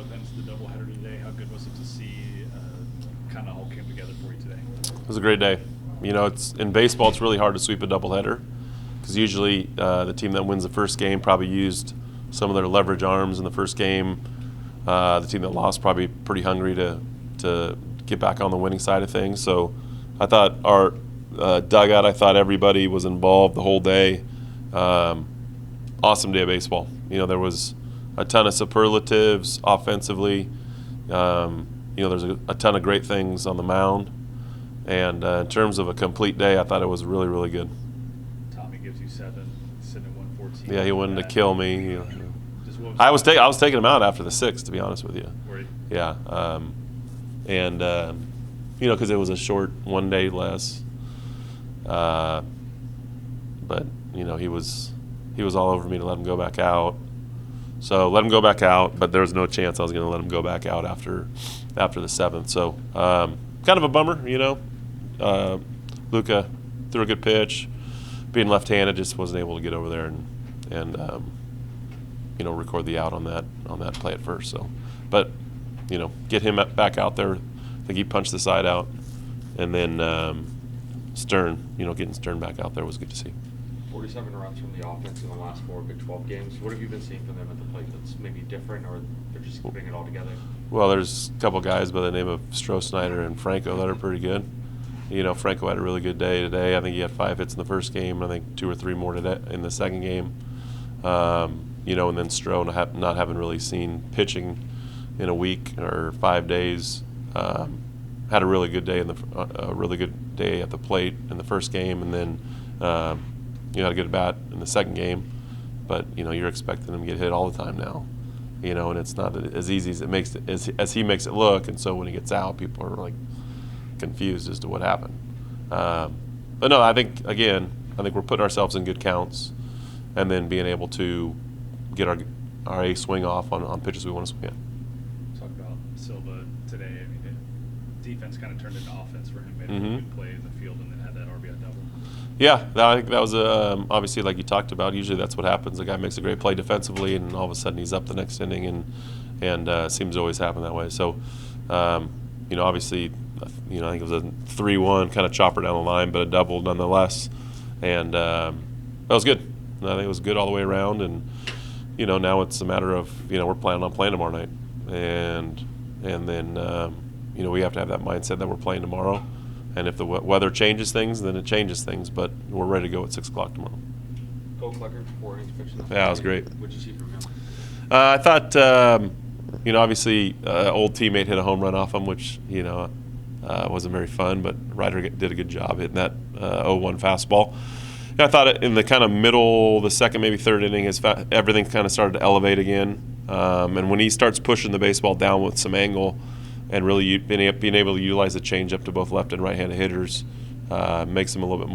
both ends of the doubleheader today. How good was it to see kind of all came together for you today? It was a great day. It's in baseball. It's really hard to sweep a doubleheader because usually the team that wins the first game probably used some of their leverage arms in the first game. The team that lost probably pretty hungry to get back on the winning side of things. So I thought our dugout, I thought everybody was involved the whole day. Awesome day of baseball. There was a ton of superlatives offensively. There's a ton of great things on the mound. And in terms of a complete day, I thought it was really, really good. Tommy gives you 7, sitting at 114. Yeah, he wanted to kill me. Was I was taking him out after the 6th, to be honest with you. Were you? Yeah, because it was a short 1 day less. But he was all over me to let him go back out. So let him go back out, but there was no chance I was going to let him go back out after the 7th. So kind of a bummer, Luka threw a good pitch. Being left-handed, just wasn't able to get over there and record the out on that play at first. So, but get him back out there. I think he punched the side out, and then Stern, getting Stern back out there was good to see. 47 runs from the offense in the last 4 Big 12 games. What have you been seeing from them at the plate that's maybe different, or they're just keeping it all together? Well, there's a couple guys by the name of Stroh and Franco that are pretty good. Franco had a really good day today. I think he had 5 hits in the first game. I think 2 or 3 more today in the second game. And then Stroh, not having really seen pitching in a week or 5 days, had a really good day at the plate in the first game, and then had a good bat in the second game. But you're expecting him to get hit all the time now, and it's not as easy as he makes it look. And so when he gets out, people are like confused as to what happened. But no, I think we're putting ourselves in good counts, and then being able to get our A swing off on pitches we want to swing at. Talk about Silva today. I mean, the defense kind of turned into offense for him. Made a good play in the field, and then had that RBI double. Yeah, I think that was obviously, like you talked about. Usually that's what happens. The guy makes a great play defensively, and all of a sudden he's up the next inning, and seems to always happen that way. So, obviously, I think it was a 3-1 kind of chopper down the line, but a double nonetheless, and that was good. I think it was good all the way around, and now it's a matter of we're planning on playing tomorrow night, and then we have to have that mindset that we're playing tomorrow. And if the weather changes things, then it changes things. But we're ready to go at 6 o'clock tomorrow. Cole Kleckert, 4 innings pitched. Yeah, it was great. What did you see from him? I thought, obviously, old teammate hit a home run off him, which wasn't very fun. But Ryder did a good job hitting that 0-1 fastball. And I thought in the kind of middle, the second, maybe third inning, everything kind of started to elevate again. And when he starts pushing the baseball down with some angle, and really being able to utilize the changeup to both left and right-handed hitters makes him a little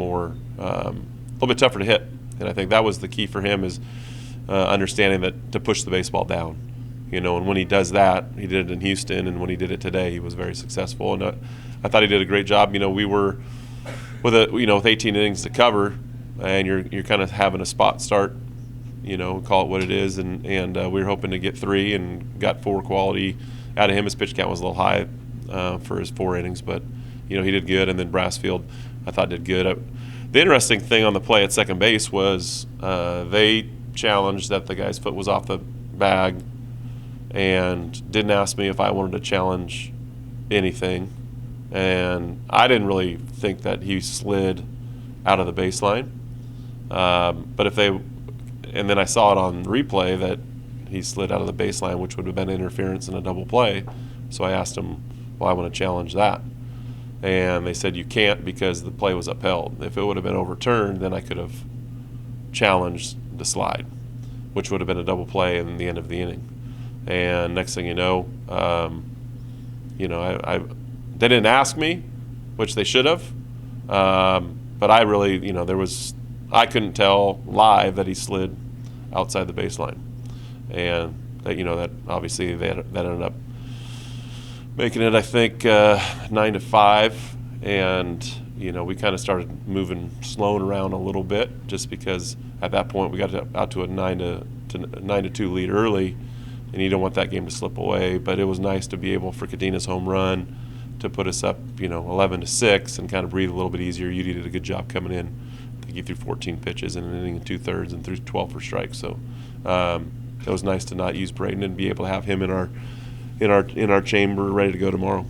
bit tougher to hit. And I think that was the key for him is understanding that to push the baseball down. And when he does that, he did it in Houston, and when he did it today, he was very successful. And I thought he did a great job. We were with 18 innings to cover, and you're kind of having a spot start. Call it what it is, and we were hoping to get 3 and got 4 quality out of him. His pitch count was a little high for his 4 innings, but he did good. And then Brassfield, I thought, did good. The interesting thing on the play at second base was they challenged that the guy's foot was off the bag, and didn't ask me if I wanted to challenge anything. And I didn't really think that he slid out of the baseline. And then I saw it on replay that he slid out of the baseline, which would have been interference in a double play. So I asked him, well, I want to challenge that. And they said you can't because the play was upheld. If it would have been overturned, then I could have challenged the slide, which would have been a double play in the end of the inning. And next thing you know, they didn't ask me, which they should have. But I really, I couldn't tell live that he slid outside the baseline. And that obviously that ended up making it, I think, 9-5, and we kind of started slowing around a little bit, just because at that point we got out to a 9-2 lead early, and you don't want that game to slip away. But it was nice to be able for Kadina's home run to put us up, 11-6 and kind of breathe a little bit easier. You did a good job coming in. I think you threw 14 pitches in an inning and 2/3 and threw 12 for strikes. So it was nice to not use Braden and be able to have him in our chamber ready to go tomorrow.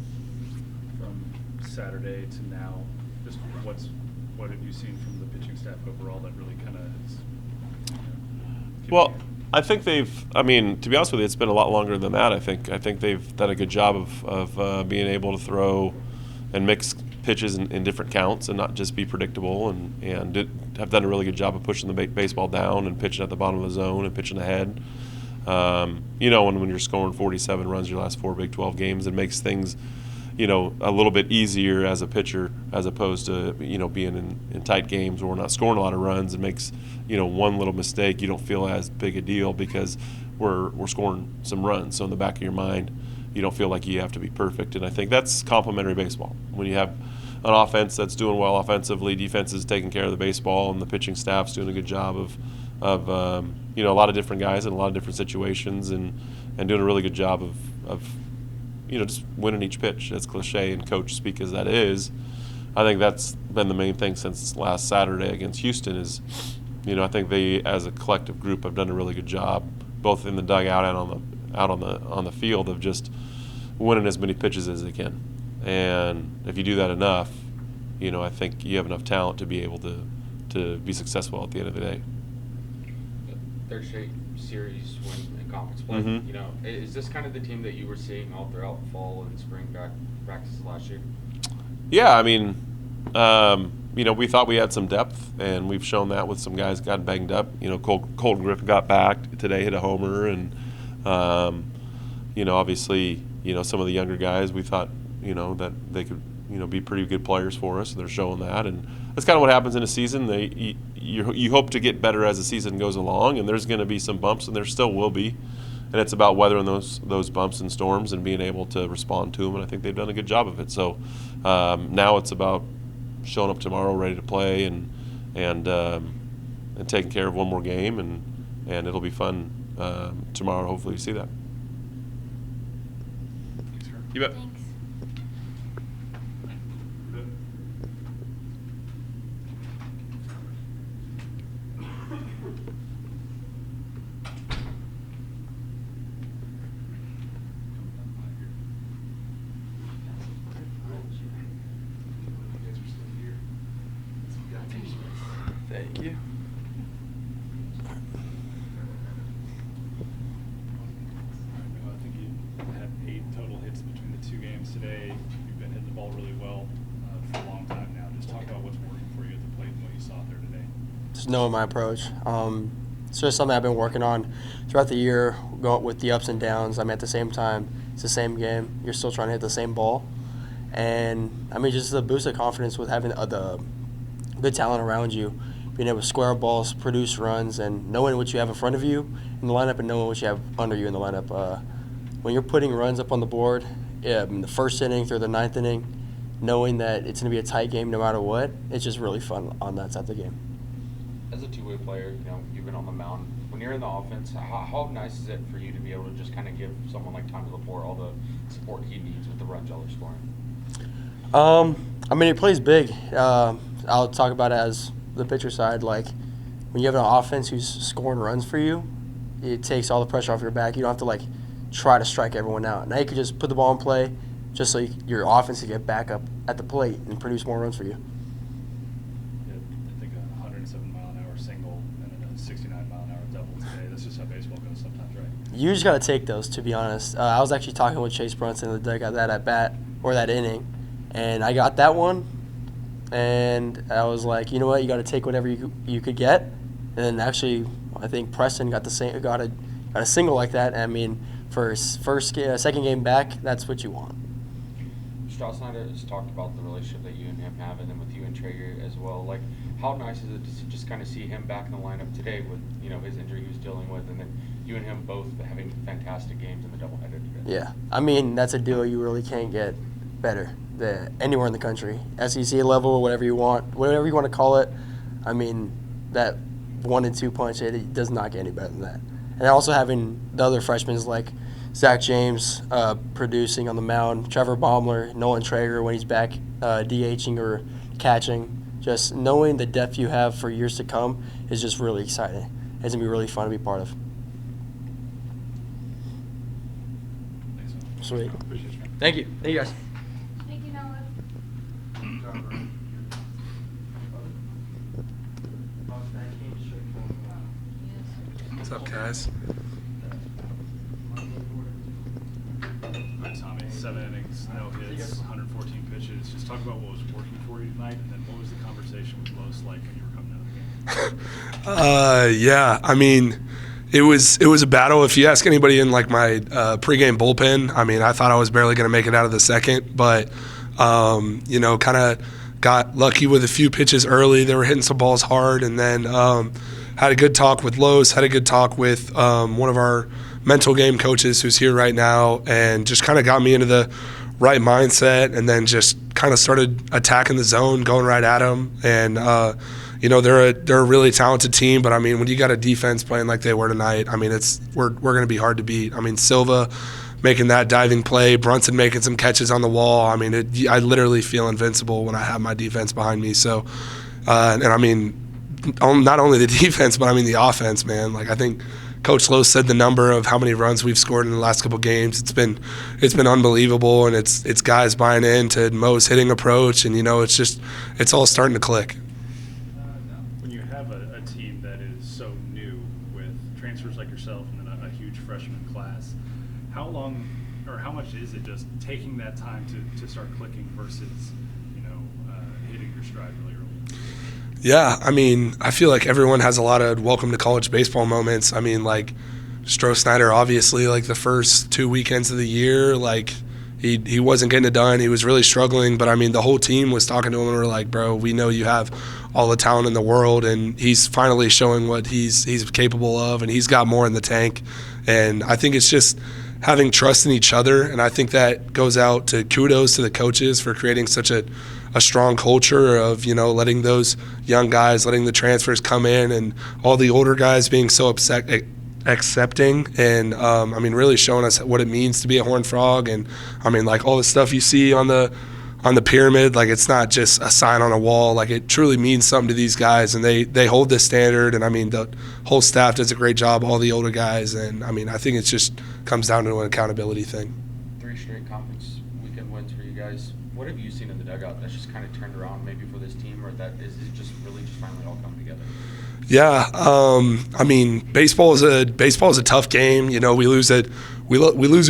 From Saturday to now, just what have you seen from the pitching staff overall that really kind of has? Well, I think to be honest with you, it's been a lot longer than that. I think they've done a good job of being able to throw and mix pitches in different counts and not just be predictable, and have done a really good job of pushing the baseball down and pitching at the bottom of the zone and pitching ahead. When you're scoring 47 runs your last 4 Big 12 games, it makes things, a little bit easier as a pitcher as opposed to, being in tight games where we're not scoring a lot of runs. It makes, one little mistake, you don't feel as big a deal because we're scoring some runs. So in the back of your mind, you don't feel like you have to be perfect. And I think that's complementary baseball. When you have an offense that's doing well offensively, defense is taking care of the baseball, and the pitching staff's doing a good job of a lot of different guys in a lot of different situations and doing a really good job of just winning each pitch, as cliche and coach speak as that is. I think that's been the main thing since last Saturday against Houston is, I think they as a collective group have done a really good job, both in the dugout and on the field, of just winning as many pitches as they can. And if you do that enough, I think you have enough talent to be able to be successful at the end of the day. Third straight series win in conference play. Mm-hmm. Is this kind of the team that you were seeing all throughout fall and spring practices last year? Yeah, we thought we had some depth, and we've shown that with some guys got banged up. Colton Griffin got back today, hit a homer, and obviously, some of the younger guys we thought, that they could, be pretty good players for us. They're showing that, and that's kind of what happens in a season. You hope to get better as the season goes along, and there's going to be some bumps, and there still will be. And it's about weathering those bumps and storms and being able to respond to them, and I think they've done a good job of it. So now it's about showing up tomorrow ready to play and taking care of one more game, and it'll be fun tomorrow. Hopefully you see that. You bet. Thanks. Thank you. I think you had 8 total hits between the 2 games today. You've been hitting the ball really well for a long time now. Just talk about what's working for you at the plate and what you saw there today. Just knowing my approach. It's just something I've been working on throughout the year, going with the ups and downs. At the same time, it's the same game. You're still trying to hit the same ball. And, just the boost of confidence with having the good talent around you, being able to square balls, produce runs, and knowing what you have in front of you in the lineup and knowing what you have under you in the lineup. When you're putting runs up on the board in the first inning through the 9th inning, knowing that it's going to be a tight game no matter what, it's just really fun on that side of the game. As a two-way player, you've been on the mound. When you're in the offense, how nice is it for you to be able to just kind of give someone like Tommy LaPour all the support he needs with the runs y'all are scoring? He plays big. I'll talk about it as the pitcher side. Like, when you have an offense who's scoring runs for you, it takes all the pressure off your back. You don't have to, try to strike everyone out. Now you can just put the ball in play just so your offense can get back up at the plate and produce more runs for you. Yeah, I think a 107-mile-an-hour single and then a 69-mile-an-hour double today. That's just how baseball goes sometimes, right? You just got to take those, to be honest. I was actually talking with Chase Brunson the day I got that at bat, or that inning, and I got that one, and I was like, you know what, you got to take whatever you could get. And then actually, I think Preston got a single like that. For his second game back, that's what you want. Stroud has talked about the relationship that you and him have, and then with you and Traeger as well. Like, how nice is it to just kind of see him back in the lineup today with his injury he was dealing with, and then you and him both having fantastic games in the doubleheader today? Yeah, that's a duo you really can't get better anywhere in the country. SEC level, whatever you want to call it. That 1 and 2 punch, it does not get any better than that. And also having the other freshmen like Zach James producing on the mound, Trevor Baumler, Nolan Traeger when he's back DHing or catching. Just knowing the depth you have for years to come is just really exciting. It's going to be really fun to be part of. Thanks, man. Sweet. Appreciate you, man. Thank you. Thank you, guys. Thank you, Noah. What's up, guys? All right, Tommy, 7 innings, no hits, 114 pitches. Just talk about what was working for you tonight, and then what was the conversation with Los like when you were coming out of the game? Yeah, I mean, it was a battle. If you ask anybody in like my pregame bullpen, I mean, I thought I was barely going to make it out of the second, but you know, kind of got lucky with a few pitches early. They were hitting some balls hard, and then had a good talk with Los, had a good talk with one of our mental game coaches who's here right now, and just kind of got me into the right mindset, and then just kind of started attacking the zone, going right at them. And you know, they're a really talented team, but I mean, when you got a defense playing like they were tonight, I mean, we're going to be hard to beat. I mean, Silva making that diving play, Brunson making some catches on the wall. I mean, I literally feel invincible when I have my defense behind me. So, and I mean, not only the defense, but I mean the offense, man. Like, I think Coach Lowe said the number of how many runs we've scored in the last couple games. It's been unbelievable, and it's guys buying into Mo's hitting approach, and you know, it's all starting to click. When you have a team that is so new with transfers like yourself and then a huge freshman class, how long or how much is it just taking that time to start clicking versus, you know, hitting your stride really early? Yeah, I mean, I feel like everyone has a lot of welcome to college baseball moments. I mean, like, Stroh Snyder, obviously, like the first 2 weekends of the year, like he wasn't getting it done. He was really struggling, but I mean, the whole team was talking to him and we're like, bro, we know you have all the talent in the world, and he's finally showing what he's capable of, and he's got more in the tank. And I think it's just having trust in each other, and I think that goes out to kudos to the coaches for creating such a strong culture of, you know, letting those young guys, letting the transfers come in, and all the older guys being so accepting, and I mean, really showing us what it means to be a Horned Frog. And I mean, like, all the stuff you see on the pyramid, like, it's not just a sign on a wall. Like, it truly means something to these guys, and they hold this standard. And I mean, the whole staff does a great job, all the older guys, and I mean, I think it just comes down to an accountability thing. 3 straight conference weekend wins for you guys. What have you seen in the dugout that's just kind of turned around maybe for this team, or that is it just really just finally all come together? Yeah, I mean, baseball is a tough game. You know, we lose a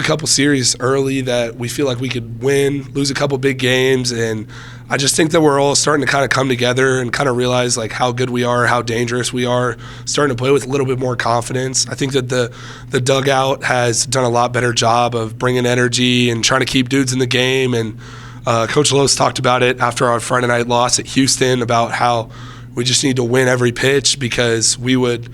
couple series early that we feel like we could win, lose a couple big games, and I just think that we're all starting to kind of come together and kind of realize like how good we are, how dangerous we are, starting to play with a little bit more confidence. I think that the dugout has done a lot better job of bringing energy and trying to keep dudes in the game. And Coach Lowe's talked about it after our Friday night loss at Houston about how we just need to win every pitch, because we would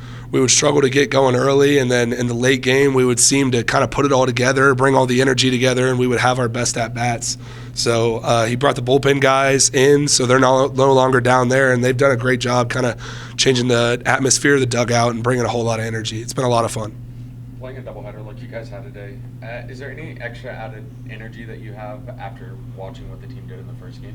struggle to get going early, and then in the late game we would seem to kind of put it all together, bring all the energy together, and we would have our best at-bats. So he brought the bullpen guys in, so they're no longer down there, and they've done a great job kind of changing the atmosphere of the dugout and bringing a whole lot of energy. It's been a lot of fun. Playing a doubleheader like you guys had today, is there any extra added energy that you have after watching what the team did in the first game?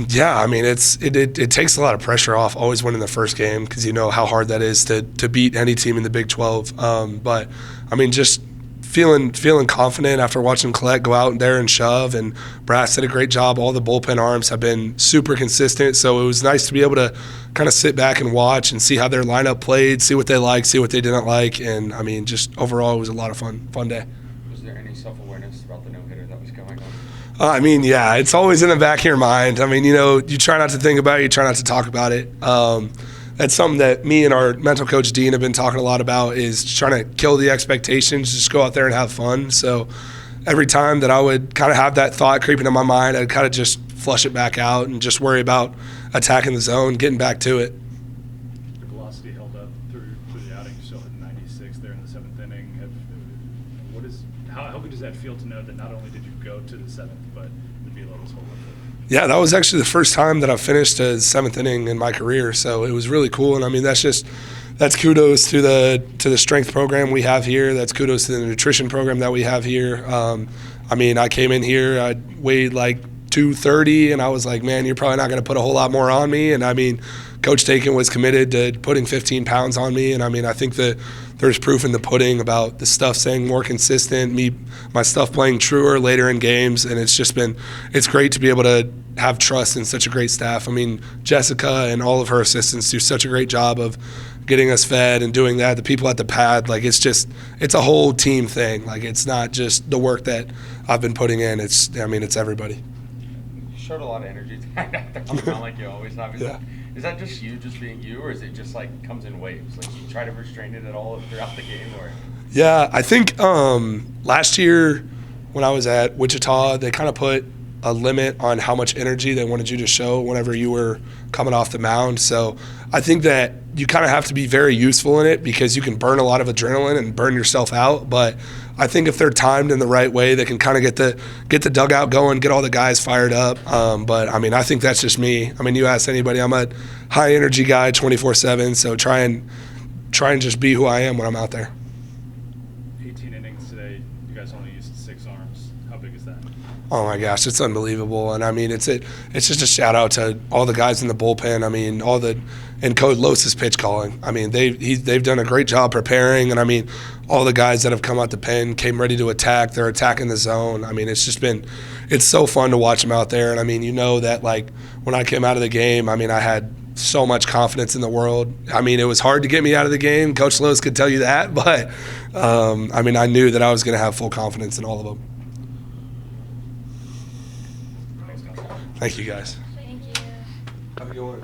Yeah, I mean, it takes a lot of pressure off always winning the first game, because you know how hard that is to beat any team in the Big 12. But I mean, just feeling confident after watching Collette go out there and shove, and Brass did a great job. All the bullpen arms have been super consistent, so it was nice to be able to kind of sit back and watch and see how their lineup played, see what they liked, see what they didn't like, and I mean, just overall it was a lot of fun day. Was there any self-awareness about the no-hitter that was going on? I mean, yeah, it's always in the back of your mind. I mean, you know, you try not to think about it, you try not to talk about it. That's something that me and our mental coach, Dean, have been talking a lot about, is trying to kill the expectations, just go out there and have fun. So every time that I would kind of have that thought creeping in my mind, I'd kind of just flush it back out and just worry about attacking the zone, getting back to it. The velocity held up through the outing. You still hit 96 there in the 7th inning. How good does that feel to know that not only did you go to the 7th, but the velo was holding up? Yeah, that was actually the first time that I've finished a 7th inning in my career, so it was really cool. And I mean, that's that's kudos to the strength program we have here. That's kudos to the nutrition program that we have here. I mean, I came in here, I weighed like 230, and I was like, man, you're probably not going to put a whole lot more on me. And I mean, Coach Dakin was committed to putting 15 pounds on me. And I mean, I think that there's proof in the pudding about the stuff staying more consistent, my stuff playing truer later in games. And it's great to be able to have trust in such a great staff. I mean, Jessica and all of her assistants do such a great job of getting us fed and doing that. The people at the pad, like, it's a whole team thing. Like, it's not just the work that I've been putting in. It's everybody. Showed a lot of energy tonight. Like you always have. Yeah. Is that just you, just being you, or is it just like comes in waves? Like you try to restrain it at all throughout the game, or? Yeah, I think last year when I was at Wichita, they kind of put a limit on how much energy they wanted you to show whenever you were coming off the mound. So I think that you kind of have to be very useful in it because you can burn a lot of adrenaline and burn yourself out. But I think if they're timed in the right way, they can kind of get the dugout going, get all the guys fired up. But I mean, I think that's just me. I mean, you ask anybody, I'm a high energy guy 24/7. So try and just be who I am when I'm out there. 18 innings today. You guys only used 6 arms. How big is that? Oh my gosh, it's unbelievable. And I mean, it's just a shout out to all the guys in the bullpen. I mean, and Coach Lose's pitch calling. I mean, they've done a great job preparing. And I mean, all the guys that have come out the pen came ready to attack. They're attacking the zone. I mean, it's so fun to watch them out there. And I mean, you know that, like, when I came out of the game, I mean, I had so much confidence in the world. I mean, it was hard to get me out of the game. Coach Lose could tell you that. But I mean, I knew that I was going to have full confidence in all of them. Thank you, guys. Thank you. Have a good one.